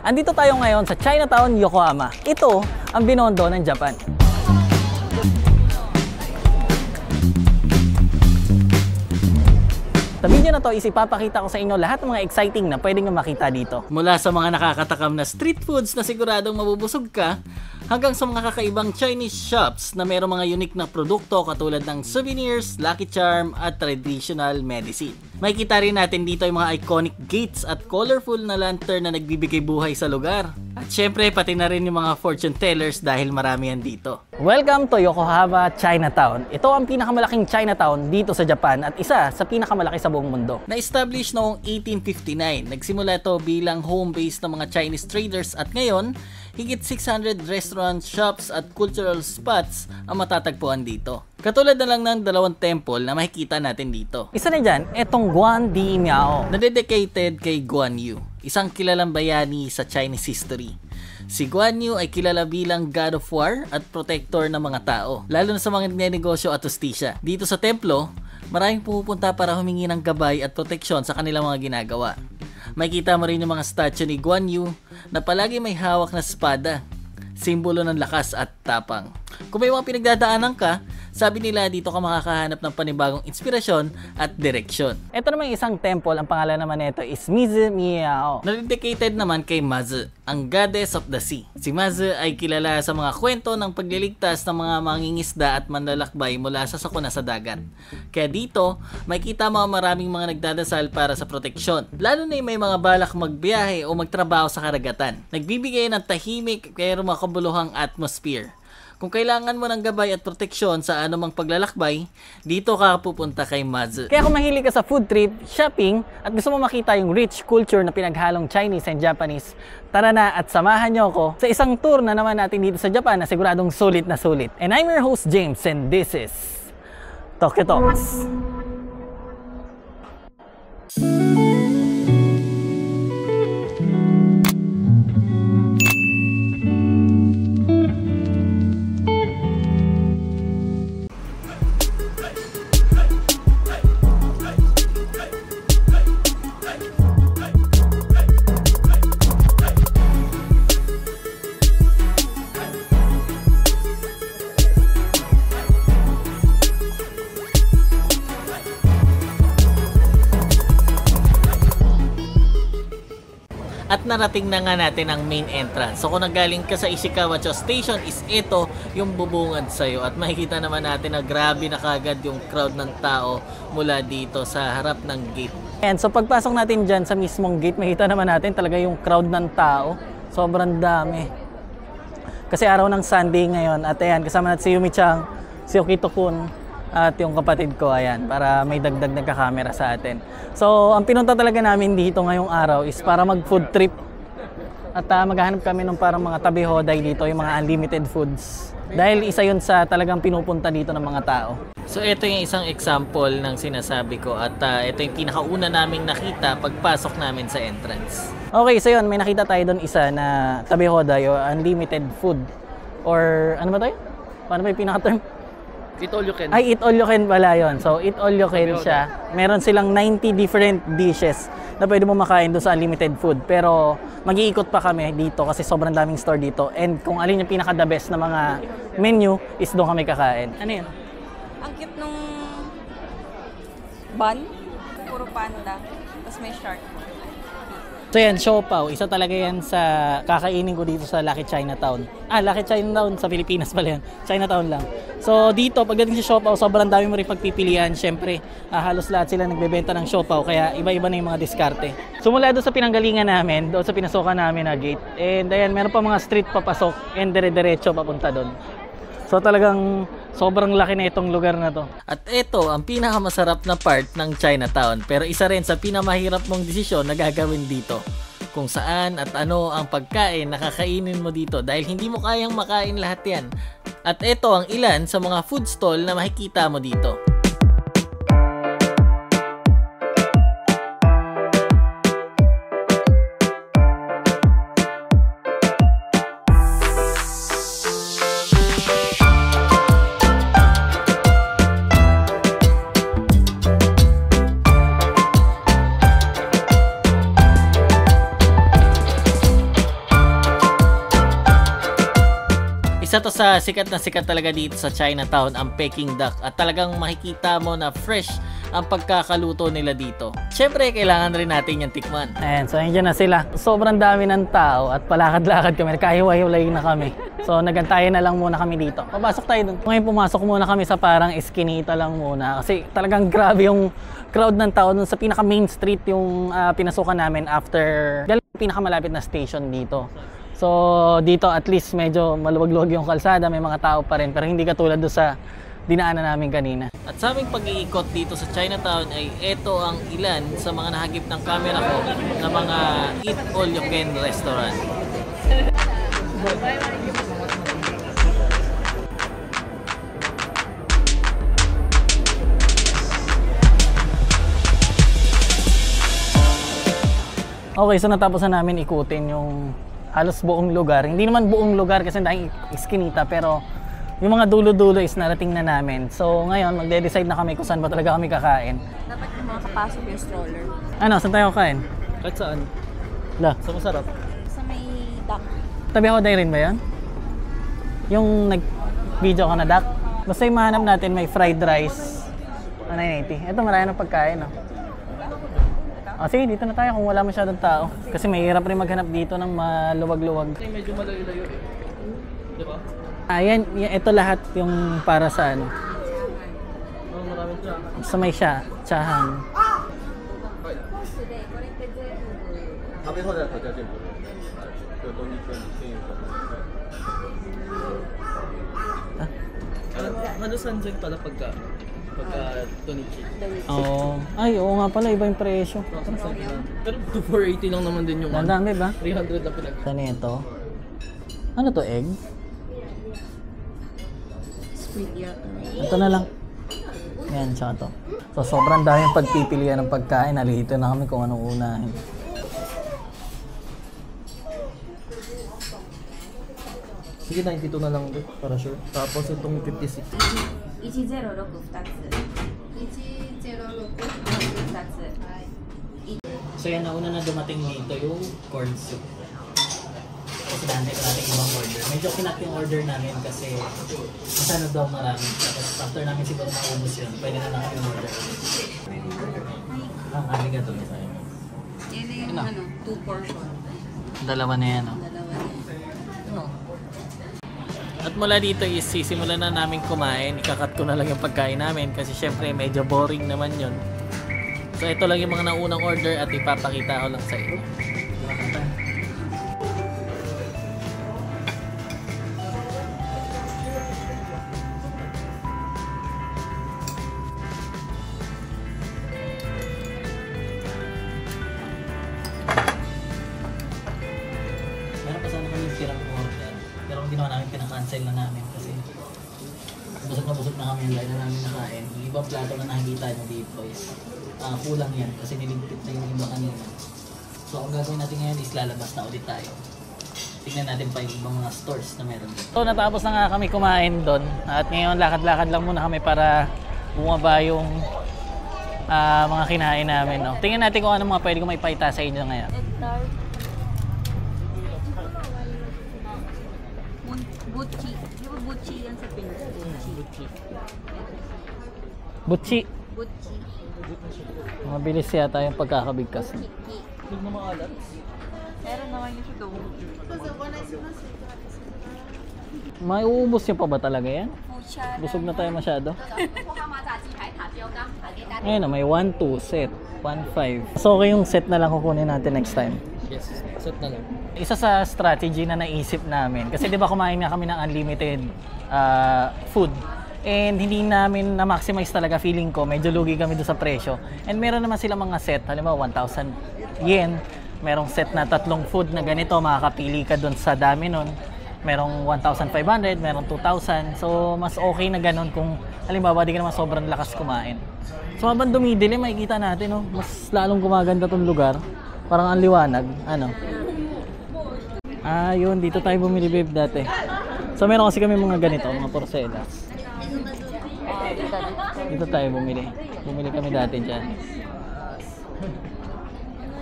Andito tayo ngayon sa Chinatown, Yokohama. Ito ang binondo ng Japan. Sa video na to is ipapakita ko sa inyo lahat ng mga exciting na pwedeng makita dito. Mula sa mga nakakatakam na street foods na siguradong mabubusog ka, hanggang sa mga kakaibang Chinese shops na mayroong mga unique na produkto katulad ng souvenirs, Lucky Charm at traditional medicine. Makikita rin natin dito yung mga iconic gates at colorful na lantern na nagbibigay buhay sa lugar. At syempre pati na rin yung mga fortune tellers dahil marami yan dito. Welcome to Yokohama, Chinatown. Ito ang pinakamalaking Chinatown dito sa Japan at isa sa pinakamalaki sa buong mundo. Na-establish noong 1859. Nagsimula ito bilang home base ng mga Chinese traders at ngayon, higit 600 restaurants, shops at cultural spots ang matatagpuan dito. Katulad na lang ng dalawang temple na makikita natin dito. Isa na dyan, etong Guan Di Miao, na dedicated kay Guan Yu, isang kilalang bayani sa Chinese history. Si Guan Yu ay kilala bilang God of War at protector ng mga tao, lalo na sa mga negosyo at justisya. Dito sa templo, maraming pumupunta para humingi ng gabay at proteksyon sa kanilang mga ginagawa. Makikita mo rin yung mga statue ni Guan Yu na palagi may hawak na espada, simbolo ng lakas at tapang. Kung may mga pinagdadaanan ka, sabi nila dito ka makakahanap ng panibagong inspirasyon at direksyon. Ito naman isang temple, ang pangalan naman nito is Mizu Miao, na dedicated naman kay Mazu, ang goddess of the sea. Si Mazu ay kilala sa mga kwento ng pagliligtas ng mga mangingisda at manlalakbay mula sa sakuna sa dagat. Kaya dito, makikita mo maraming mga nagdadasal para sa proteksyon, lalo na may mga balak magbiyahe o magtrabaho sa karagatan. Nagbibigay ng tahimik pero makabuluhang atmosphere. Kung kailangan mo ng gabay at proteksyon sa anumang paglalakbay, dito ka pupunta kay Mazu. Kaya kung mahilig ka sa food trip, shopping, at gusto mo makita yung rich culture na pinaghalong Chinese and Japanese, tara na at samahan nyo ako sa isang tour na naman natin dito sa Japan na siguradong sulit na sulit. And I'm your host James and this is Tokyo Talks. At narating na nga natin ang main entrance. So kung nagaling ka sa Ishikawa-cho Station is ito yung bubungad sa'yo. At makikita naman natin na grabe na kagad yung crowd ng tao mula dito sa harap ng gate. And so pagpasok natin dyan sa mismong gate, makikita naman natin talaga yung crowd ng tao. Sobrang dami. Kasi araw ng Sunday ngayon. At ayan, kasama natin si Yumi-chan, si Okito-kun, at yung kapatid ko, ayan, para may dagdag nagka-camera sa atin. So, ang pinunta talaga namin dito ngayong araw is para mag-food trip. At maghahanap kami ng parang mga tabi-hoday dito, yung mga unlimited foods. Dahil isa yun sa talagang pinupunta dito ng mga tao. So, ito yung isang example ng sinasabi ko. At ito yung pinakauna naming nakita pagpasok namin sa entrance. Okay, so yun, may nakita tayo doon isa na tabi-hoday o unlimited food. Or, ano ba tayo? Paano ba yung pinaka-term? Eat all you can. Ay, eat all you can pala yun. So, eat all you can siya. Meron silang 90 different dishes na pwede mo makain doon sa unlimited food. Pero, mag-iikot pa kami dito kasi sobrang daming store dito. And kung alin yung pinaka-the best na mga menu is doon kami kakain. Ano yun? Ang cute nung bun. Puro panda. Tapos may shark. So yan, siopaw. Isa talaga yan sa kakainin ko dito sa Lucky Chinatown. Lucky Chinatown sa Pilipinas pala yan. Chinatown lang. So dito, pagdating sa siopaw, sobrang dami mo rin pagpipilian. Siyempre, halos lahat sila nagbebenta ng siopaw. Kaya iba-iba na yung mga diskarte. So mula doon sa pinanggalingan namin, doon sa pinasukan namin na gate. And ayan, meron pa mga street papasok and dire-diretso papunta doon. So talagang sobrang laki na itong lugar na to. At ito ang pinakamasarap na part ng Chinatown. Pero isa rin sa pinamahirap mong desisyon na gagawin dito. Kung saan at ano ang pagkain na kakainin mo dito dahil hindi mo kayang makain lahat yan. At ito ang ilan sa mga food stall na makikita mo dito. Isa to sa sikat na sikat talaga dito sa Chinatown, ang Peking duck. At talagang makikita mo na fresh ang pagkakaluto nila dito. Siyempre, kailangan rin natin yung tikman. Ayan, so nandiyan na sila. Sobrang dami ng tao at palakad-lakad kami. Nakahiwa-hiwalay na kami. So nagantayan na lang muna kami dito. Papasok tayo dun. Ngayon pumasok muna kami sa parang eskinita lang muna. Kasi talagang grabe yung crowd ng tao dun sa pinaka main street yung pinasukan namin after pinakamalapit na station dito. So dito at least medyo maluwag-luwag yung kalsada. May mga tao pa rin. Pero hindi katulad doon sa dinaanan namin kanina. At sa aming pag-iikot dito sa Chinatown ay eto ang ilan sa mga nahagip ng camera ko na mga eat all you can restaurant. Okay, so natapos na namin ikutin yung halos buong lugar. Hindi naman buong lugar kasi dahil iskinita, pero yung mga dulo-dulo is narating na namin. So ngayon, magde-decide na kami kung saan ba talaga kami kakain. Dapat yung mga kapasok yung stroller. Ano, saan tayo kakain? Kahit saan? La, Sa masarap. Sa may dock. tabi ako rin ba yan? Yung nag-video ka na, Dak? Basta yung mahanap natin may fried rice. 980. Ito marami ng pagkain, no? Sige, dito na tayo kung wala masyadong tao. Kasi mahirap rin maghanap dito ng maluwag-luwag. Medyo malayo-layo eh. Di ba? Ayan, ito lahat yung para sa ano. Maraming siya. Sa may tsahan. Halos sanjay pala pagka tonichi. Oo. Ay, oo nga pala, iba yung presyo. Pero 480 lang naman din yung Dandaan, ba? 300 na pinag. Saan ito? Ano to, egg? Sweet yata. Ito na lang. Yan, tsaka to. So, sobrang daming pagpipilian ng pagkain. Nalito na kami kung anong unahin. Sige, 92 na lang ulit para sure. Tapos itong 56. 106 2つ。106 2つ。 So yan, nauna na dumating dito yung corn soup. Kasi nantay pa natin ibang order. Medyo kinat yung order namin kasi masano daw marami. Tapos after namin siguro maubos yun, pwede na lang kami order. Ang arigato na tayo. Yan yung ano, 2 portion. Dalawa na yan, oh. Dalawa yan. At mula dito is sisimulan na namin kumain. Ikakat ko na lang yung pagkain namin kasi syempre medyo boring naman yun. So ito lang yung mga naunang order at ipapakita ko lang sa inyo. Meron pa sana kami tirang order. Pero ang ginawa namin, pinakancel na namin kasi busog na kami yung line na namin nakain. Yung ibang plato na nakikita nyo dito is kulang yan kasi niligpit na yung iba kanina. So ang gagawin natin ngayon is lalabas na ulit tayo. Tingnan natin pa yung ibang mga stores na meron dito. So natapos na nga kami kumain doon at ngayon lakad-lakad lang muna kami para bumaba yung mga kinain namin. No? Tingnan natin kung ano mga pwede kong maipakita sa inyo ngayon. Egg tart. Buchi. Di ba buchi yan sa Pinas? Buchi. Butchi. Buchi. Mabilis yata yung pagkakabigkas. Kiki. Huwag na makalat. Meron naman yung siya doon. Maiubos niyo pa ba talaga yan? Pucha. Busog na tayo masyado. Ngayon may 1, 2 set. 1, 5. So okay yung set na lang kukunin natin next time. Yes, set na lang. Isa sa strategy na naisip namin, kasi di ba kumain nga kami ng unlimited food, and hindi namin na-maximize talaga, feeling ko, medyo lugi kami doon sa presyo. And meron naman sila mga set, halimbawa 1,000 yen, merong set na 3 food na ganito, makakapili ka doon sa dami nun. Merong 1,500, merong 2,000, so mas okay na ganun kung halimbawa di ka naman sobrang lakas kumain. So habang dumidili, makikita natin, no? Mas lalong gumaganda tong lugar, parang ang liwanag, ano. Yun, dito tayo bumili, babe, dati. So meron kasi kami mga ganito, mga porcelas. Dito tayo bumili. Bumili kami dati dyan.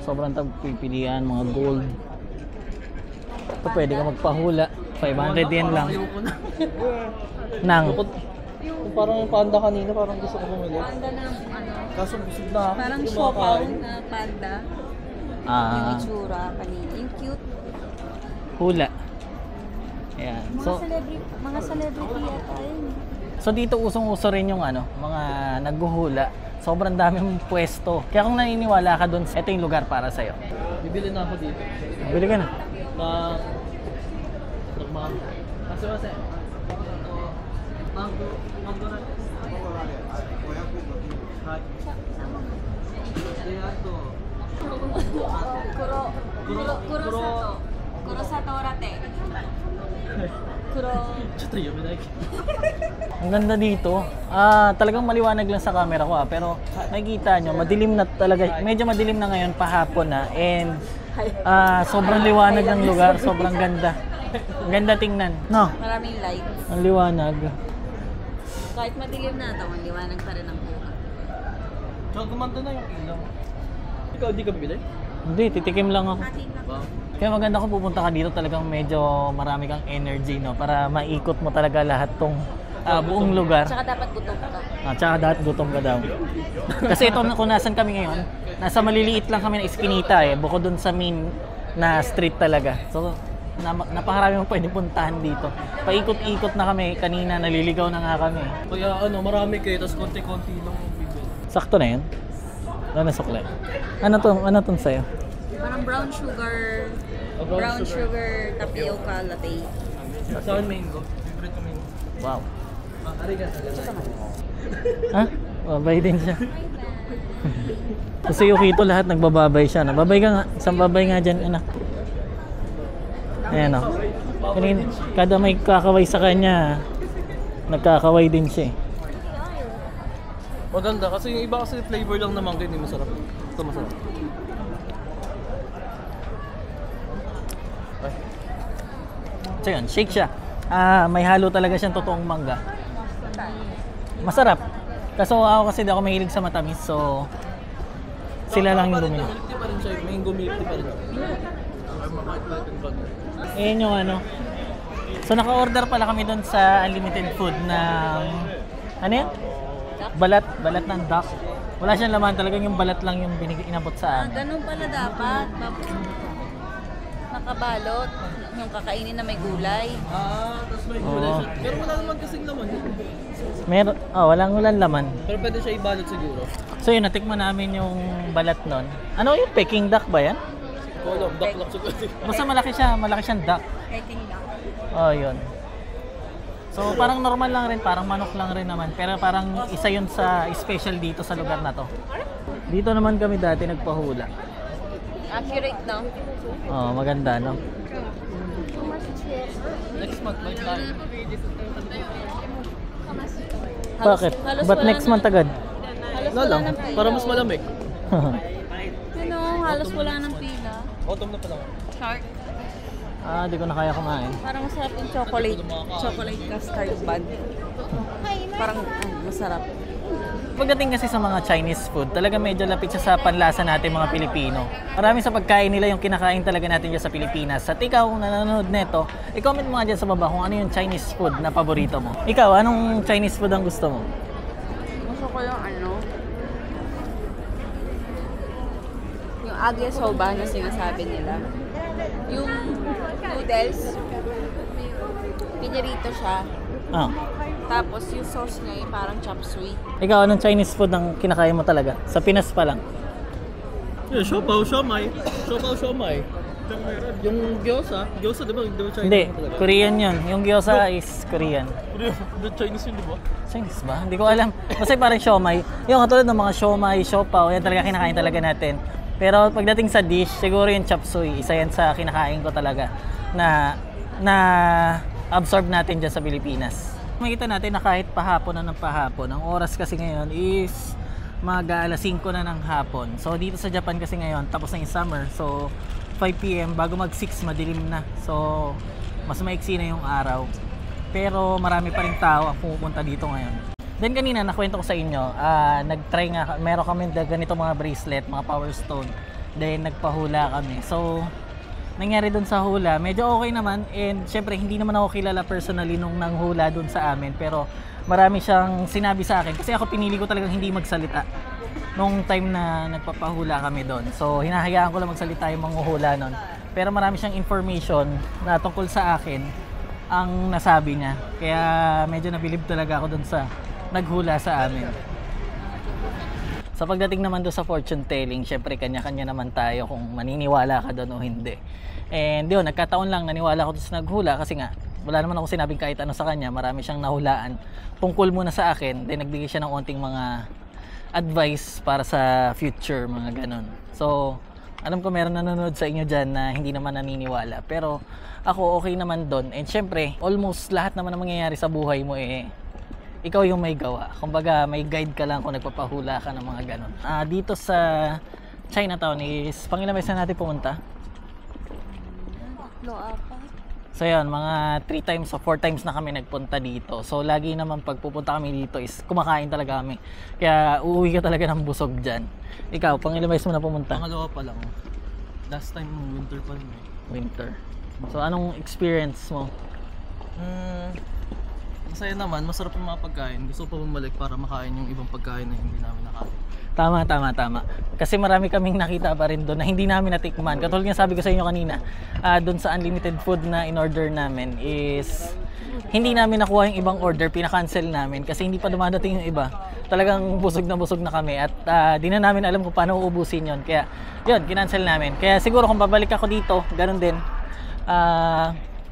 Sobrang pipilian, mga gold. Ito pwede ka magpahula. 500 yen lang. Ayoko na. Nang, Parang yung panda kanina, parang gusto ko bumili. Panda ng ano, Kaso busog na ako. parang Hindi ko siopaw makakain. na panda. Yung ah, itsura kanina. Yung cute. hula. Ayan. Mga celebrity yata yun. So dito usong-uso rin yung ano, mga naghuhula. Sobrang daming pwesto. Kaya kung naniniwala ka doon, ito yung lugar para sa'yo. Bibili na ako dito. Bili ka na. Na... Kasi mango na. Kurosato rate. Kuro. Chito yun, minag. Ang ganda dito. Talagang maliwanag lang sa camera ko pero makikita nyo, madilim na talaga. Medyo madilim na ngayon, pahapon na. And sobrang liwanag ng lugar, sobrang ganda. Ang ganda tingnan. No, Maraming light. ang liwanag. Kahit madilim na, tawang liwanag pa rin ang buka. Tsaka gumanda na yung ilaw. Ikaw, di ka bibili? Hindi, titikim lang ako. Wow. Kaya maganda kung pupunta ka dito, talagang medyo marami kang energy, no? Para maikot mo talaga lahat tong buong lugar. Tsaka dapat gutom ka. Tsaka dapat gutom ka daw. Kasi ito, kung nasan kami ngayon, nasa maliliit lang kami na iskinita bukod dun sa main na street talaga. So, napakarami mong pwede puntahan dito. Paikot-ikot na kami, kanina naliligaw na nga kami. Kaya marami kayo, tapos konti-konti lang yung bibili. Sakto na yun? Ano sukle? Ano tong sa'yo? Parang brown sugar. Brown Brown sugar tapioca latte. Sa akin, mango. Favorite ko mango. Wow. Arigato. Ha? Babay din siya. Kasi Yukito lahat nagbababay siya. Babay ka nga. Isang babay nga dyan, anak. Ayan o. Kada may kakaway sa kanya, nagkakaway din siya. Maganda kasi yung iba kasi flavor lang naman kayo, hindi masarap. Ito masarap. Ay. So yun, shake siya. May halo talaga siyang totoong mangga. Masarap. Kaso ako kasi di ako mahilig sa matamis, so sila lang yung bumili. Milk tea pa rin siya, mango milk tea pa rin. Ayan yung ano. So naka-order pala kami doon sa unlimited food ng ano yan? Balat ng duck. Wala siyang laman, talagang yung balat lang yung inabot sa amin. Ganun pala dapat. Nakabalot. Yung kakainin na may gulay. Tapos may gulay siya. Pero wala naman kasing laman. Walang laman. Pero pwede siya ibalot siguro. So yun, natikman namin yung balat nun. Ano yung Peking duck ba yan? Wala, duck lang siguro. Basta malaki siyang duck. I think na. Oh, yun. So parang normal lang rin, parang manok lang rin naman. Pero parang isa yun sa special dito sa lugar na to. Dito naman kami dati nagpahula. Accurate, no? Oh, maganda, no? Next month, may tayo. Bakit? Ba't next month agad? Halos Wala wala lang, ng pila. para mas malamig. Halos wala ng pila. Autumn na pa lang. Shark. Di ko na kaya kumain. Parang masarap yung chocolate. Chocolate custard bun. Parang masarap. Pagdating kasi sa mga Chinese food, talaga medyo lapit siya sa panlasa natin mga Pilipino. Marami sa pagkain nila yung kinakain talaga natin dyan sa Pilipinas. At ikaw, kung nanonood neto, i-comment mo nga dyan sa baba kung ano yung Chinese food na paborito mo. Ikaw, anong Chinese food ang gusto mo? Gusto ko yung yung age soba na sinasabi nila. Yung noodles, pinirito siya. Tapos yung sauce niya yung parang chop suey. Ikaw, anong Chinese food ang kinakain mo talaga? Sa Pinas pa lang. Yeah, siopaw, siomai. Siopaw, siomai. Yung gyoza, di ba? Chinese Hindi, talaga? Korean yun. Yung gyoza is Korean. The Chinese yun, di ba? Chinese ba? Hindi ko alam. Kasi parang siomai. Yung katulad ng mga siomai, siopaw, yan talaga kinakain talaga natin. Pero pagdating sa dish, siguro yung chop suey. Isa yan sa kinakain ko talaga na absorb natin dyan sa Pilipinas. Makita natin na kahit pahapon na ng pahapon, ang oras kasi ngayon is mag-alas 5 na ng hapon. So dito sa Japan kasi ngayon, tapos na yung summer. So 5 PM, bago mag 6 madilim na. So mas maiksi na yung araw. Pero marami pa rin tao ang pumupunta dito ngayon. Then kanina nakwento ko sa inyo, nag-try nga, meron kami ganito mga bracelet, mga power stone. Then nagpahula kami. So nangyari doon sa hula, medyo okay naman. And syempre, hindi naman ako kilala personally nung nanghula doon sa amin. Pero marami siyang sinabi sa akin. Kasi ako pinili ko talagang hindi magsalita nung time na nagpapahula kami doon. So, hinahayaan ko lang magsalita yung manghuhula noon. Pero marami siyang information na tungkol sa akin ang nasabi niya. Kaya medyo nabilib talaga ako doon sa naghula sa amin. Sa pagdating naman doon sa fortune telling, syempre kanya-kanya naman tayo kung maniniwala ka doon o hindi. And yun, nagkataon lang naniwala ako doon sa naghula kasi nga wala naman ako sinabing kahit ano sa kanya. Marami siyang nahulaan tungkol muna sa akin. Then nagbigay siya ng onting mga advice para sa future, mga ganon. So, alam ko meron nanonood sa inyo dyan na hindi naman naniniwala. Pero ako okay naman doon. And syempre, almost lahat naman na mangyayari sa buhay mo ikaw yung may gawa. Kumbaga, may guide ka lang kung nagpapahula ka ng mga ganon. Dito sa Chinatown is, pangilang beses na natin pumunta? So yun, mga 3 times o 4 times na kami nagpunta dito. So lagi naman pag pupunta kami dito is kumakain talaga kami. Kaya uuwi ka talaga ng busog dyan. Ikaw, pangilang beses mo na pumunta? Pangalawa pa lang. Last time, winter pa rin. Winter. So anong experience mo? Masaya naman, masarap yung mga pagkain. Gusto pa bumalik para makain yung ibang pagkain na hindi namin nakain. Tama. Kasi marami kaming nakita pa rin doon na hindi namin natikman. Katulad nga sabi ko sa inyo kanina, doon sa unlimited food na in-order namin is hindi namin nakuha yung ibang order, pinakancel namin kasi hindi pa dumadating yung iba. Talagang busog na kami at di na namin alam kung paano uubusin yon. Kaya yun, kinancel namin. Kaya siguro kung babalik ako dito, ganun din.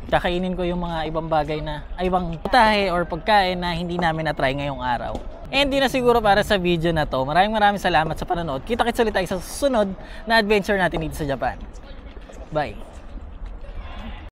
Kakainin ko yung mga ibang bagay na ibang putahe or pagkain na hindi namin na-try ngayong araw. And di na siguro para sa video na to. Maraming salamat sa panonood. Kita-kits ulit tayo sa susunod na adventure natin dito sa Japan. Bye!